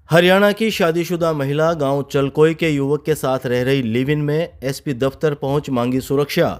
हरियाणा की शादीशुदा महिला गांव चलकोई के युवक के साथ रह रही लिव इन में एसपी दफ्तर पहुंच मांगी सुरक्षा।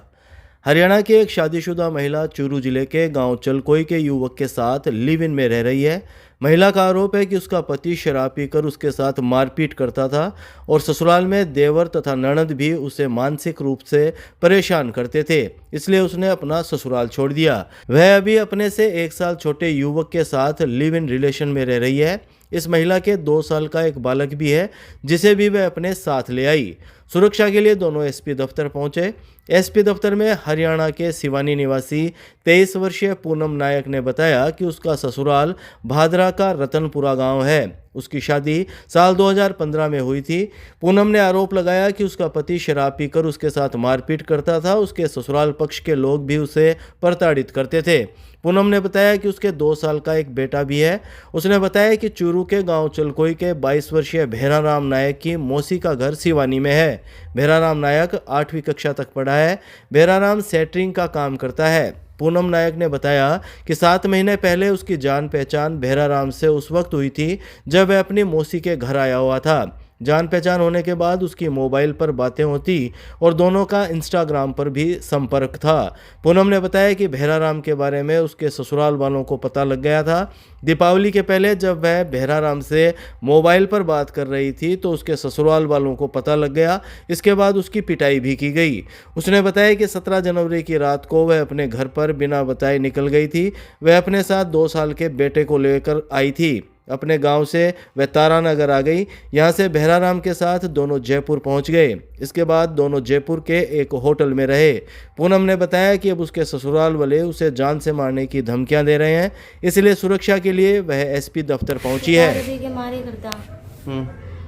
हरियाणा की एक शादीशुदा महिला चूरू जिले के गांव चलकोई के युवक के साथ लिव इन में रह रही है। महिला का आरोप है कि उसका पति शराब पीकर उसके साथ मारपीट करता था और ससुराल में देवर तथा ननद भी उसे मानसिक रूप से परेशान करते थे, इसलिए उसने अपना ससुराल छोड़ दिया। वह अभी अपने से 1 साल छोटे युवक के साथ लिव इन रिलेशन में रह रही है। इस महिला के 2 साल का एक बालक भी है, जिसे भी वह अपने साथ ले आई। सुरक्षा के लिए दोनों एसपी दफ्तर पहुंचे। एसपी दफ्तर में हरियाणा के सिवानी निवासी 23 वर्षीय पूनम नायक ने बताया कि उसका ससुराल भादरा का रतनपुरा गांव है। उसकी शादी साल 2015 में हुई थी। पूनम ने आरोप लगाया कि उसका पति शराब पीकर उसके साथ मारपीट करता था। उसके ससुराल पक्ष के लोग भी उसे प्रताड़ित करते थे। पूनम ने बताया कि उसके 2 साल का एक बेटा भी है। उसने बताया कि चूरू के गांव चलकोई के 22 वर्षीय भेराराम नायक की मौसी का घर सिवानी में है। भेराराम नायक 8वीं कक्षा तक पढ़ा है। भेराराम सेटरिंग का काम करता है। पूनम नायक ने बताया कि 7 महीने पहले उसकी जान पहचान भेराराम से उस वक्त हुई थी जब वह अपनी मौसी के घर आया हुआ था। जान पहचान होने के बाद उसकी मोबाइल पर बातें होती और दोनों का इंस्टाग्राम पर भी संपर्क था। पूनम ने बताया कि भेराराम के बारे में उसके ससुराल वालों को पता लग गया था। दीपावली के पहले जब वह भेराराम से मोबाइल पर बात कर रही थी तो उसके ससुराल वालों को पता लग गया। इसके बाद उसकी पिटाई भी की गई। उसने बताया कि 17 जनवरी की रात को वह अपने घर पर बिना बताए निकल गई थी। वह अपने साथ 2 साल के बेटे को लेकर आई थी। अपने गांव से वह तारानगर आ गई। यहां से भेराराम के साथ दोनों जयपुर पहुंच गए। इसके बाद दोनों जयपुर के एक होटल में रहे। पूनम ने बताया कि अब उसके ससुराल वाले उसे जान से मारने की धमकियां दे रहे हैं, इसलिए सुरक्षा के लिए वह एसपी दफ्तर पहुंची है।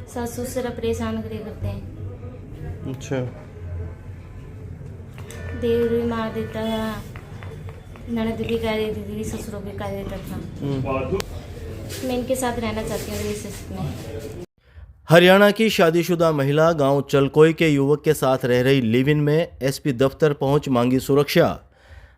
सासू से परेशान करे करते हैं। अच्छा, देवर भी मार देता था, ननद भी कह देती थी, ससुरों भी कह देता था। मैं इनके साथ रहना चाहती हूँ रिलेशनशिप में। हरियाणा की शादीशुदा महिला गांव चलकोई के युवक के साथ रह रही लिव इन में एसपी दफ्तर पहुंच मांगी सुरक्षा।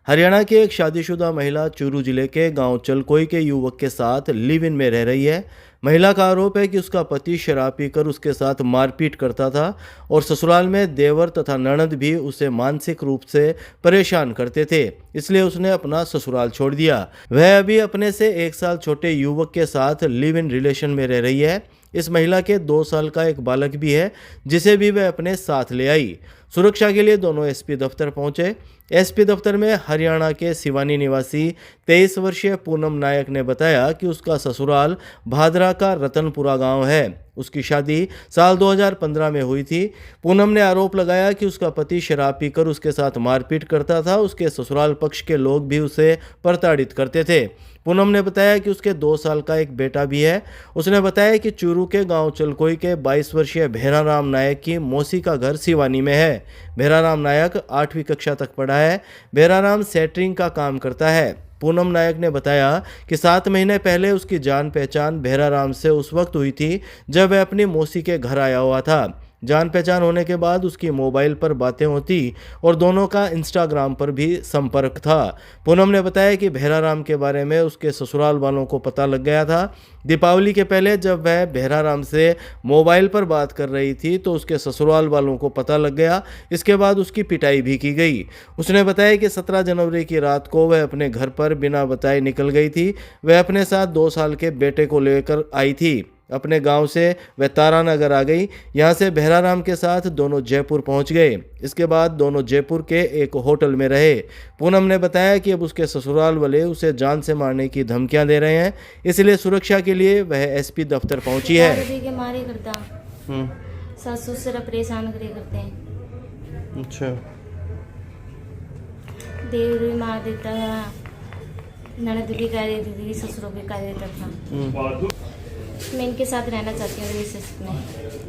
हरियाणा की एक शादीशुदा महिला चूरू जिले के गांव चलकोई के युवक के साथ लिव इन में रह रही है। महिला का आरोप है कि उसका पति शराब पीकर उसके साथ मारपीट करता था और ससुराल में देवर तथा ननद भी उसे मानसिक रूप से परेशान करते थे, इसलिए उसने अपना ससुराल छोड़ दिया। वह अभी अपने से 1 साल छोटे युवक के साथ लिव इन रिलेशन में रह रही है। इस महिला के 2 साल का एक बालक भी है, जिसे भी वह अपने साथ ले आई। सुरक्षा के लिए दोनों एसपी दफ्तर पहुंचे। एसपी दफ्तर में हरियाणा के सिवानी निवासी 23 वर्षीय पूनम नायक ने बताया कि उसका ससुराल भादरा का रतनपुरा गांव है। उसकी शादी साल 2015 में हुई थी। पूनम ने आरोप लगाया कि उसका पति शराब पीकर उसके साथ मारपीट करता था। उसके ससुराल पक्ष के लोग भी उसे प्रताड़ित करते थे। पूनम ने बताया कि उसके 2 साल का एक बेटा भी है। उसने बताया कि चूरू के गांव चलकोई के 22 वर्षीय भेराराम नायक की मौसी का घर सिवानी में है। भेराराम नायक 8वीं कक्षा तक पढ़ा है। भेराराम सेटरिंग का काम करता है। पूनम नायक ने बताया कि 7 महीने पहले उसकी जान पहचान भेराराम से उस वक्त हुई थी जब वह अपनी मौसी के घर आया हुआ था। जान पहचान होने के बाद उसकी मोबाइल पर बातें होती और दोनों का इंस्टाग्राम पर भी संपर्क था। पूनम ने बताया कि भेराराम के बारे में उसके ससुराल वालों को पता लग गया था। दीपावली के पहले जब वह भेराराम से मोबाइल पर बात कर रही थी तो उसके ससुराल वालों को पता लग गया। इसके बाद उसकी पिटाई भी की गई। उसने बताया कि 17 जनवरी की रात को वह अपने घर पर बिना बताए निकल गई थी। वह अपने साथ 2 साल के बेटे को लेकर आई थी। अपने गांव से वह तारानगर आ गई। यहां से भेराराम के साथ दोनों जयपुर पहुंच गए। इसके बाद दोनों जयपुर के एक होटल में रहे। पूनम ने बताया कि अब उसके ससुराल वाले उसे जान से मारने की धमकियां दे रहे हैं, इसलिए सुरक्षा के लिए वह एसपी दफ्तर पहुंची है। सासू से परेशान करे करते हैं। अच्छा, देवर भी मार देता था, ननद भी कह देती थी, ससुरों भी कह देता था। मैं इनके साथ रहना चाहती हूँ रिलेशनशिप में।